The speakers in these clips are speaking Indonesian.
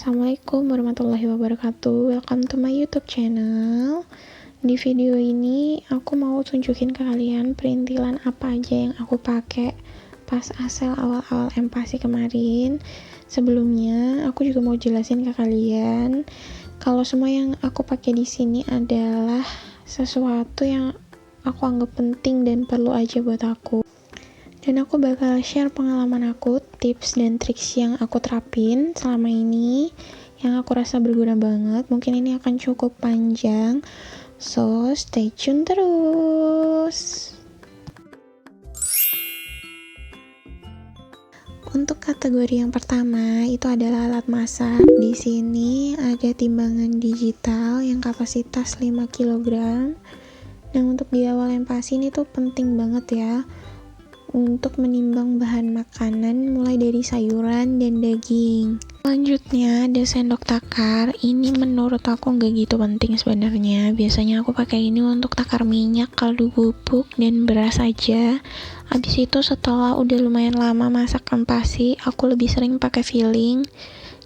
Assalamualaikum warahmatullahi wabarakatuh. Welcome to my YouTube channel. Di video ini aku mau tunjukin ke kalian perintilan apa aja yang aku pakai pas asal awal-awal empasi kemarin. Sebelumnya aku juga mau jelasin ke kalian kalau semua yang aku pakai di sini adalah sesuatu yang aku anggap penting dan perlu aja buat aku. Dan aku bakal share pengalaman aku, tips dan triks yang aku terapin selama ini, yang aku rasa berguna banget. Mungkin ini akan cukup panjang, so stay tune terus. Untuk kategori yang pertama itu adalah alat masak. Di sini ada timbangan digital yang kapasitas 5 kg. Nah, untuk di awal empasi ini tuh penting banget ya untuk menimbang bahan makanan mulai dari sayuran dan daging. Selanjutnya ada sendok takar. Ini menurut aku nggak gitu penting sebenarnya. Biasanya aku pakai ini untuk takar minyak, kaldu bubuk, dan beras aja. Habis itu setelah udah lumayan lama masak empasi, aku lebih sering pakai filling.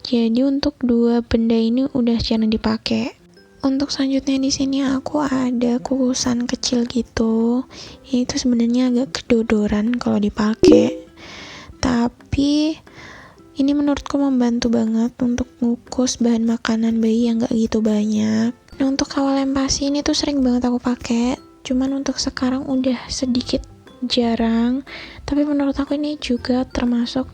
Jadi untuk dua benda ini udah jarang dipakai. Untuk selanjutnya di sini aku ada kukusan kecil gitu. Itu sebenarnya agak kedodoran kalau dipakai. Tapi ini menurutku membantu banget untuk ngukus bahan makanan bayi yang gak gitu banyak. Nah, untuk awal empasi ini tuh sering banget aku pakai. Cuman untuk sekarang udah sedikit jarang. Tapi menurut aku ini juga termasuk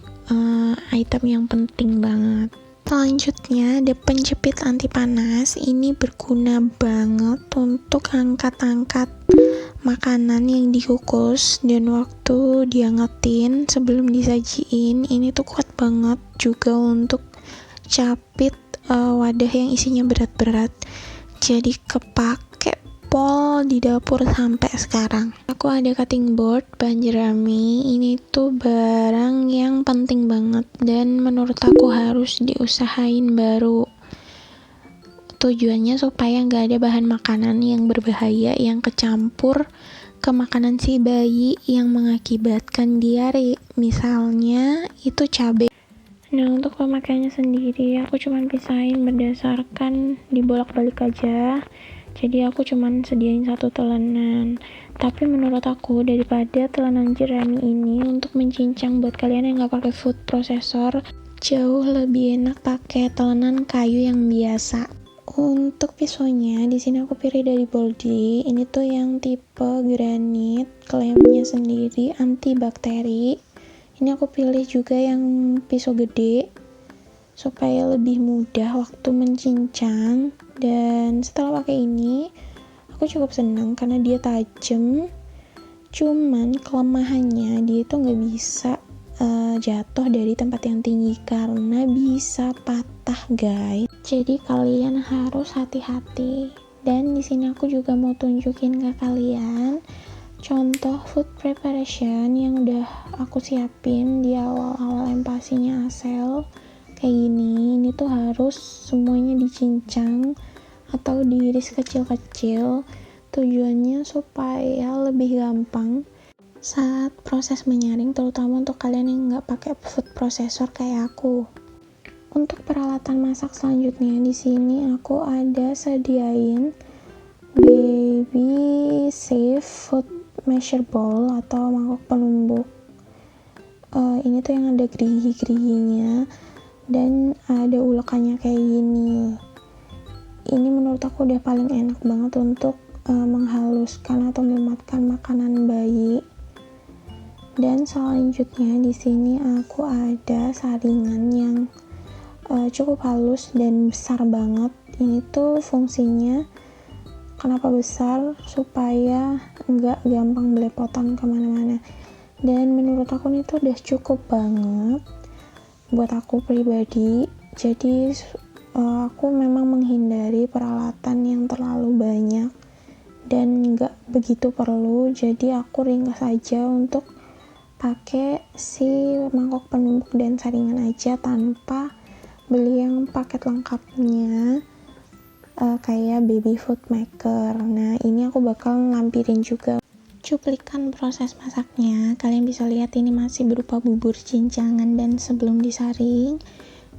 item yang penting banget. Selanjutnya ada penjepit anti panas. Ini berguna banget untuk angkat-angkat makanan yang dikukus dan waktu diangetin sebelum disajiin. Ini tuh kuat banget juga untuk capit wadah yang isinya berat-berat. Jadi kepake pol di dapur sampai sekarang. Aku ada cutting board bahan jerami. Ini tuh barang yang penting banget dan menurut aku harus diusahain baru. Tujuannya supaya nggak ada bahan makanan yang berbahaya yang kecampur ke makanan si bayi yang mengakibatkan diare. Misalnya itu cabai. Nah, untuk pemakaiannya sendiri aku cuman pisahin berdasarkan dibolak-balik aja. Jadi aku cuman sediain satu telanan. Tapi menurut aku daripada telanan jerami ini untuk mencincang buat kalian yang nggak pakai food processor, jauh lebih enak pakai telanan kayu yang biasa. Untuk pisaunya di sini aku pilih dari Boldi. Ini tuh yang tipe granit, klaimnya sendiri anti bakteri. Ini aku pilih juga yang pisau gede supaya lebih mudah waktu mencincang. Dan setelah pakai ini aku cukup senang karena dia tajam. Cuman kelemahannya dia itu nggak bisa jatuh dari tempat yang tinggi karena bisa patah, guys. Jadi kalian harus hati-hati. Dan di sini aku juga mau tunjukin ke kalian contoh food preparation yang udah aku siapin di awal-awal empasinya Asel. Kayak gini, ini tuh harus semuanya dicincang atau diiris kecil-kecil. Tujuannya supaya lebih gampang saat proses menyaring, terutama untuk kalian yang nggak pakai food processor kayak aku. Untuk peralatan masak selanjutnya di sini aku ada sediain baby safe food measure bowl atau mangkok penumbuk. Ini tuh yang ada gerigi-geriginya dan ada ulekannya kayak gini. Ini menurut aku udah paling enak banget untuk menghaluskan atau mematkan makanan bayi. Dan selanjutnya di sini aku ada saringan yang cukup halus dan besar banget. Ini tuh fungsinya kenapa besar, supaya nggak gampang belepotan kemana-mana. Dan menurut aku ini tuh udah cukup banget buat aku pribadi. Jadi aku memang menghindari peralatan yang terlalu banyak dan nggak begitu perlu. Jadi aku ringkas aja untuk pakai si mangkok penumbuk dan saringan aja tanpa beli yang paket lengkapnya kayak baby food maker. Nah, ini aku bakal lampirin juga cuplikan proses masaknya. Kalian bisa lihat ini masih berupa bubur cincangan dan sebelum disaring.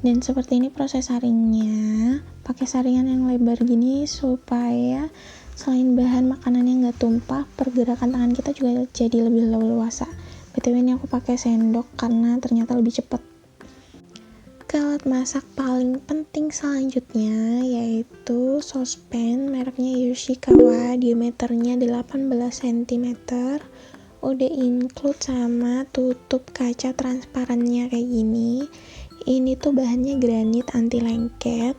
Dan seperti ini proses saringnya, pakai saringan yang lebar gini supaya selain bahan makanannya nggak tumpah, pergerakan tangan kita juga jadi lebih leluasa. BTW ini aku pakai sendok karena ternyata lebih cepat. Alat masak paling penting selanjutnya yaitu sospen mereknya Yoshikawa, diameternya 18 cm, udah include sama tutup kaca transparannya kayak gini. Ini tuh bahannya granit anti lengket,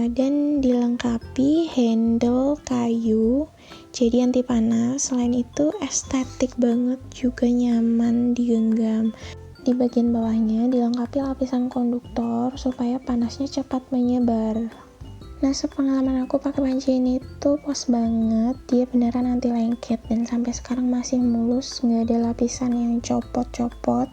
dan dilengkapi handle kayu jadi anti panas. Selain itu estetik banget, juga nyaman digenggam. Di bagian bawahnya dilengkapi lapisan konduktor supaya panasnya cepat menyebar. Nah, sepengalaman aku pakai panci ini tuh pas banget, dia beneran anti lengket dan sampai sekarang masih mulus, nggak ada lapisan yang copot-copot,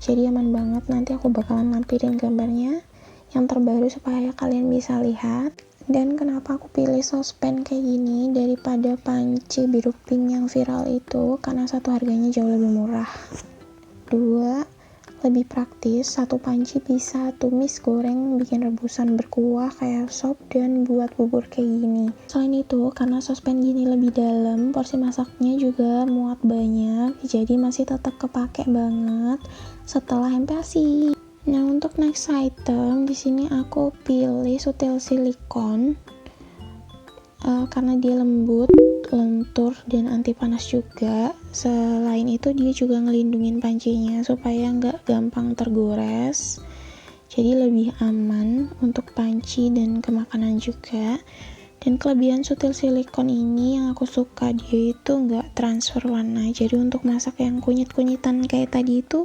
jadi aman banget. Nanti aku bakalan lampirin gambarnya yang terbaru supaya kalian bisa lihat. Dan kenapa aku pilih sospen kayak gini daripada panci biru pink yang viral itu, karena satu, harganya jauh lebih murah, dua, lebih praktis. Satu panci bisa tumis, goreng, bikin rebusan berkuah kayak sop, dan buat bubur kayak gini. Selain itu, karena sospen gini lebih dalam, porsi masaknya juga muat banyak, jadi masih tetap kepake banget setelah MPASI. Nah, untuk next item di sini aku pilih sutil silikon, karena dia lembut, lentur, dan anti panas juga. Selain itu dia juga ngelindungin pancinya supaya nggak gampang tergores, jadi lebih aman untuk panci dan kemakanan juga. Dan kelebihan sutil silikon ini yang aku suka, dia itu nggak transfer warna, jadi untuk masak yang kunyit-kunyitan kayak tadi itu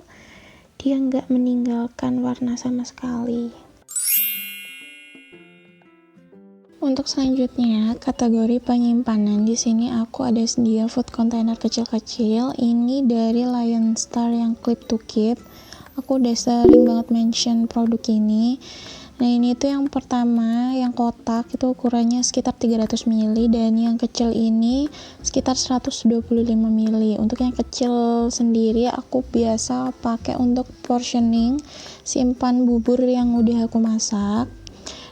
dia nggak meninggalkan warna sama sekali. Untuk selanjutnya, kategori penyimpanan, di sini aku ada sedia food container kecil-kecil. Ini dari Lion Star yang clip to keep. Aku udah sering banget mention produk ini. Nah, ini tuh yang pertama, yang kotak itu ukurannya sekitar 300 ml, dan yang kecil ini sekitar 125 ml. Untuk yang kecil sendiri aku biasa pakai untuk portioning, simpan bubur yang udah aku masak.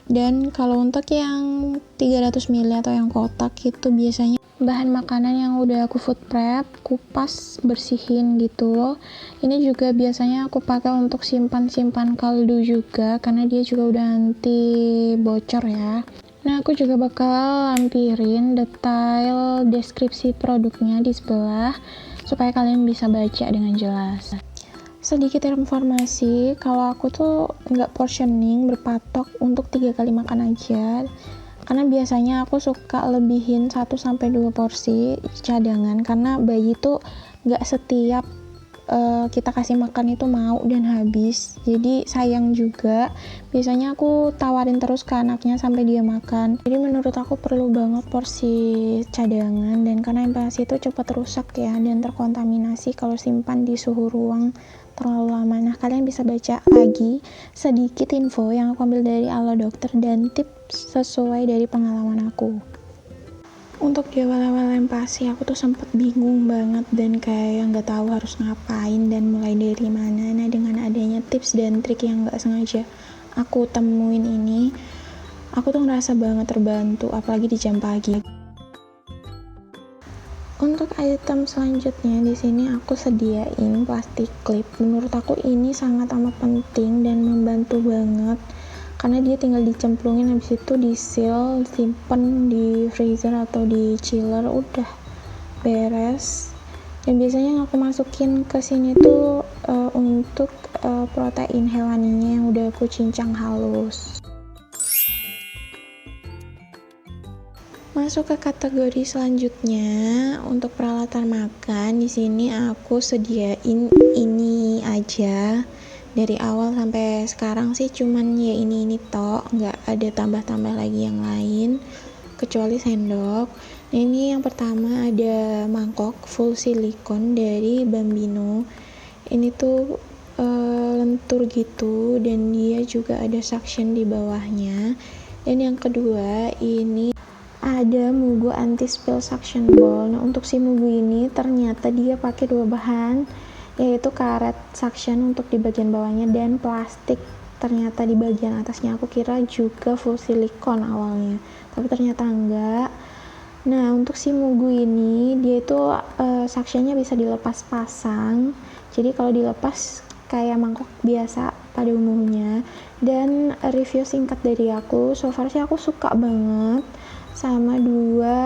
Dan kalau untuk yang 300 ml atau yang kotak itu biasanya bahan makanan yang udah aku food prep, kupas, bersihin gitu. Ini juga biasanya aku pakai untuk simpan-simpan kaldu juga, karena dia juga udah anti bocor ya. Nah, aku juga bakal lampirin detail deskripsi produknya di sebelah supaya kalian bisa baca dengan jelas. Sedikit informasi, kalau aku tuh nggak portioning, berpatok untuk 3 kali makan aja, karena biasanya aku suka lebihin 1-2 porsi cadangan, karena bayi tuh nggak setiap kita kasih makan itu mau dan habis, jadi sayang juga. Biasanya aku tawarin terus ke anaknya sampai dia makan, jadi menurut aku perlu banget porsi cadangan. Dan karena MPASI itu cepat rusak ya, dan terkontaminasi kalau simpan di suhu ruang terlalu lama. Nah, kalian bisa baca lagi sedikit info yang aku ambil dari Alo Dokter dan tips sesuai dari pengalaman aku. Untuk di awal-awal MPASI aku tuh sempet bingung banget dan kayak nggak tahu harus ngapain dan mulai dari mana. Nah, dengan adanya tips dan trik yang nggak sengaja aku temuin ini, aku tuh ngerasa banget terbantu, apalagi di jam pagi. Untuk item selanjutnya di sini aku sediain plastik clip. Menurut aku ini sangat amat penting dan membantu banget, karena dia tinggal dicemplungin, habis itu di seal, simpen di freezer atau di chiller, udah beres. Dan biasanya yang aku masukin ke sini tuh untuk protein hewaninya yang udah aku cincang halus. Masuk ke kategori selanjutnya, untuk peralatan makan di sini aku sediain ini aja. Dari awal sampai sekarang sih cuman ya ini tok, nggak ada tambah-tambah lagi yang lain kecuali sendok. Nah, ini yang pertama ada mangkok full silikon dari Bambino. Ini tuh lentur gitu, dan dia juga ada suction di bawahnya. Dan yang kedua ini ada Mugo anti spill suction bowl. Nah, untuk si Mugo ini ternyata dia pakai 2 bahan, yaitu karet suction untuk di bagian bawahnya dan plastik ternyata di bagian atasnya aku kira juga full silikon awalnya, tapi ternyata enggak. Nah, untuk si Mugu ini dia itu suctionnya bisa dilepas pasang, jadi kalau dilepas kayak mangkok biasa pada umumnya. Dan review singkat dari aku, so far sih aku suka banget sama dua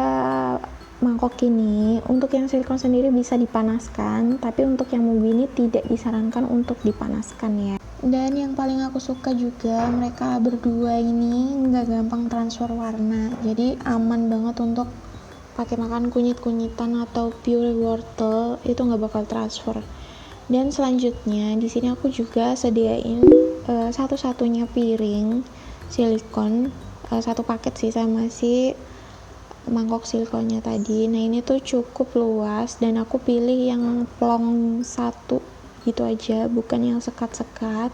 mangkok ini. Untuk yang silikon sendiri bisa dipanaskan, tapi untuk yang Mugu ini tidak disarankan untuk dipanaskan ya. Dan yang paling aku suka juga, mereka berdua ini nggak gampang transfer warna, jadi aman banget untuk pakai makan kunyit-kunyitan atau pure wortel, itu nggak bakal transfer. Dan selanjutnya di sini aku juga sediain satu-satunya piring silikon, satu paket sih sama si mangkok silikonnya tadi. Nah, ini tuh cukup luas dan aku pilih yang plong satu gitu aja, bukan yang sekat-sekat.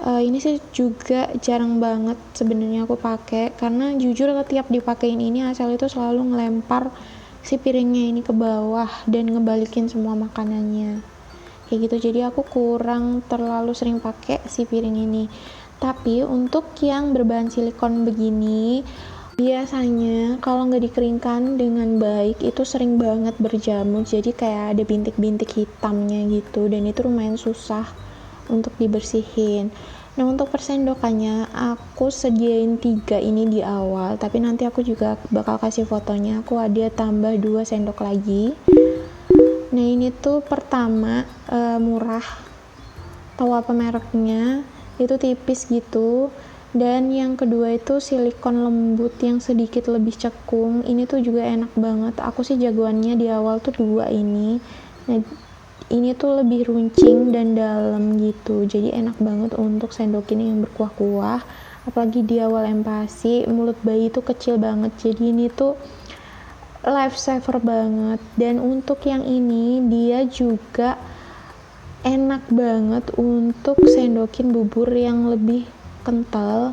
Ini sih juga jarang banget sebenarnya aku pakai, karena jujur tiap dipakein ini Asel itu selalu ngelempar si piringnya ini ke bawah dan ngebalikin semua makanannya kayak gitu, jadi aku kurang terlalu sering pakai si piring ini. Tapi untuk yang berbahan silikon begini, biasanya kalau nggak dikeringkan dengan baik itu sering banget berjamur, jadi kayak ada bintik-bintik hitamnya gitu, dan itu lumayan susah untuk dibersihin. Nah, untuk persendokannya aku sediain 3 ini di awal, tapi nanti aku juga bakal kasih fotonya. Aku ada tambah 2 sendok lagi. Nah, ini tuh pertama murah, tahu apa mereknya, itu tipis gitu. Dan yang kedua itu silikon lembut yang sedikit lebih cekung, ini tuh juga enak banget. Aku sih jagoannya di awal tuh 2 ini. Nah, ini tuh lebih runcing dan dalam gitu, jadi enak banget untuk sendokin yang berkuah-kuah, apalagi di awal empasi. Mulut bayi itu kecil banget, jadi ini tuh life saver banget. Dan untuk yang ini dia juga enak banget untuk sendokin bubur yang lebih kental,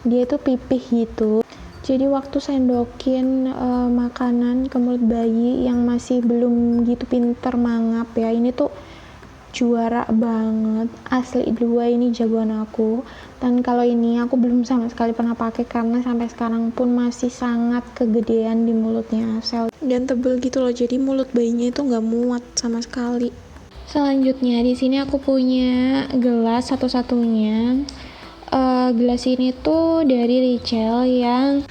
dia itu pipih gitu. Jadi waktu sendokin makanan ke mulut bayi yang masih belum gitu pinter mangap ya, ini tuh juara banget, asli. 2 ini jagoan aku. Dan kalau ini aku belum sama sekali pernah pakai, karena sampai sekarang pun masih sangat kegedean di mulutnya Asel dan tebel gitu loh, jadi mulut bayinya itu nggak muat sama sekali. Selanjutnya di sini aku punya gelas satu-satunya. Gelas ini tuh dari Richel yang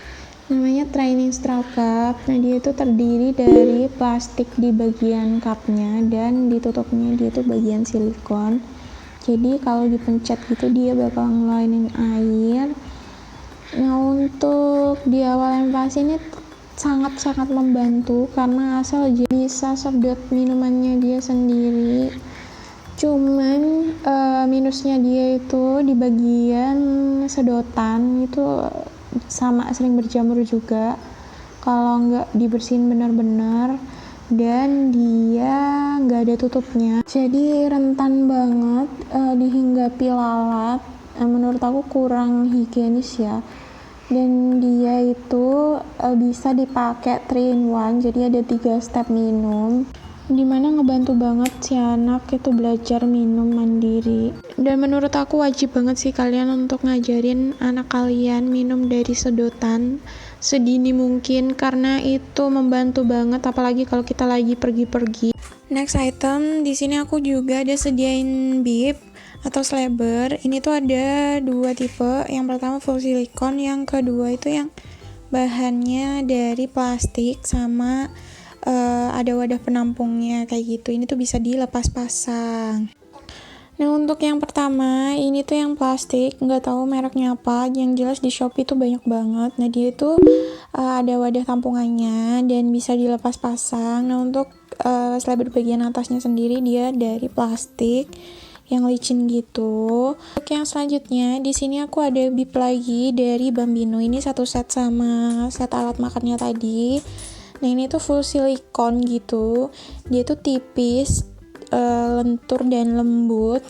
namanya Training Straw Cup. Nah, dia itu terdiri dari plastik di bagian cupnya dan ditutupnya dia tuh bagian silikon. Jadi kalau dipencet gitu dia bakal ngeluarin air. Nah, untuk di awal empasi ini sangat-sangat membantu karena Asal bisa sedot minumannya dia sendiri. Cuman minusnya dia itu di bagian sedotan itu sama sering berjamur juga kalau nggak dibersihin benar-benar, dan dia nggak ada tutupnya, jadi rentan banget dihinggapi lalat. Menurut aku kurang higienis ya. Dan dia itu bisa dipakai 3 in 1, jadi ada 3 step minum, dimana ngebantu banget si anak itu belajar minum mandiri. Dan menurut aku wajib banget sih kalian untuk ngajarin anak kalian minum dari sedotan sedini mungkin, karena itu membantu banget apalagi kalau kita lagi pergi-pergi. Next item, di sini aku juga ada sediain bib atau slabber. Ini tuh ada 2 tipe, yang pertama full silikon, yang kedua itu yang bahannya dari plastik sama ada wadah penampungnya kayak gitu. Ini tuh bisa dilepas pasang. Nah, untuk yang pertama ini tuh yang plastik, nggak tahu mereknya apa, yang jelas di Shopee tuh banyak banget. Nah, dia tuh ada wadah tampungannya dan bisa dilepas pasang. Nah, untuk slabber bagian atasnya sendiri dia dari plastik yang licin gitu. Untuk yang selanjutnya di sini aku ada bib lagi dari Bambino. Ini satu set sama set alat makannya tadi. Nah, ini tuh full silikon gitu. Dia tuh tipis, lentur dan lembut.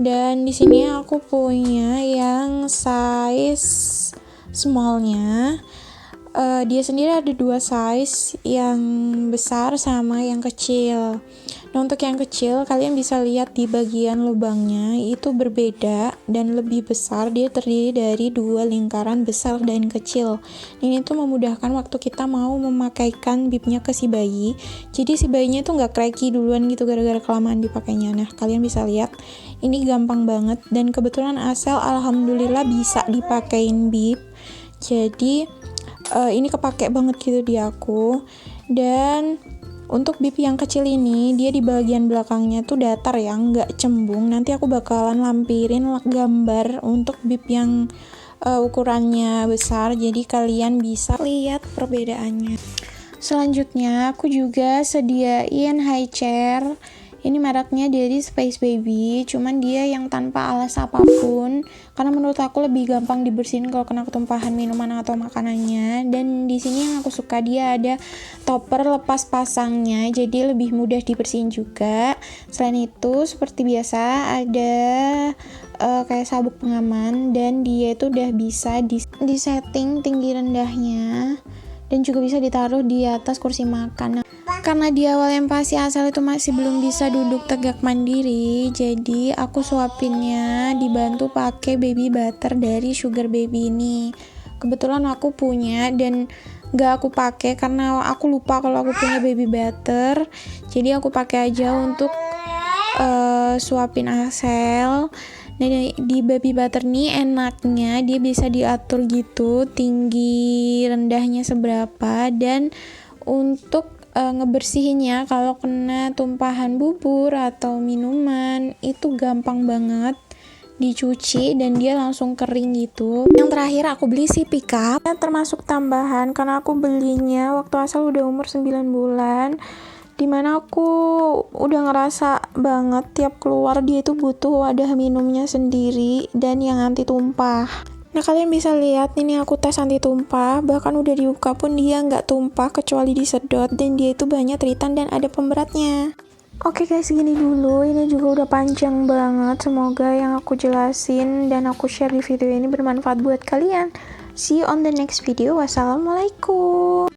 Dan di sini aku punya yang size smallnya. Dia sendiri ada dua size, yang besar sama yang kecil. Nah, untuk yang kecil kalian bisa lihat di bagian lubangnya itu berbeda dan lebih besar. Dia terdiri dari dua lingkaran besar dan kecil. Ini tuh memudahkan waktu kita mau memakaikan bibnya ke si bayi. Jadi si bayinya tuh nggak cracky duluan gitu gara-gara kelamaan dipakainya. Nah, kalian bisa lihat ini gampang banget, dan kebetulan Asel alhamdulillah bisa dipakein bib. Jadi ini kepake banget gitu di aku. Dan untuk bib yang kecil ini, dia di bagian belakangnya tuh datar ya, nggak cembung. Nanti aku bakalan lampirin gambar untuk bib yang ukurannya besar, jadi kalian bisa lihat perbedaannya. Selanjutnya aku juga sediain high chair. Ini mereknya dari Space Baby, cuman dia yang tanpa alas apapun, karena menurut aku lebih gampang dibersihin kalau kena ketumpahan minuman atau makanannya. Dan di sini yang aku suka, dia ada topper lepas pasangnya, jadi lebih mudah dibersihin juga. Selain itu, seperti biasa ada kayak sabuk pengaman, dan dia itu udah bisa disetting tinggi rendahnya, dan juga bisa ditaruh di atas kursi makan. Karena di awal yang pasti Asel itu masih belum bisa duduk tegak mandiri, jadi aku suapinnya dibantu pakai baby butter dari Sugar Baby ini. Kebetulan aku punya dan gak aku pakai karena aku lupa kalau aku punya baby butter. Jadi aku pakai aja untuk suapin Asel. Nah, di baby butter nih enaknya dia bisa diatur gitu tinggi rendahnya seberapa, dan untuk ngebersihinnya kalau kena tumpahan bubur atau minuman itu gampang banget dicuci dan dia langsung kering gitu. Yang terakhir aku beli si pickup, termasuk tambahan karena aku belinya waktu Asal udah umur 9 bulan, dimana aku udah ngerasa banget tiap keluar dia itu butuh wadah minumnya sendiri dan yang anti tumpah. Nah, kalian bisa lihat ini aku tes anti tumpah, bahkan udah dibuka pun dia nggak tumpah kecuali disedot, dan dia itu bahannya tritan dan ada pemberatnya. Oke guys, segini dulu, ini juga udah panjang banget. Semoga yang aku jelasin dan aku share di video ini bermanfaat buat kalian. See you on the next video. Wassalamualaikum.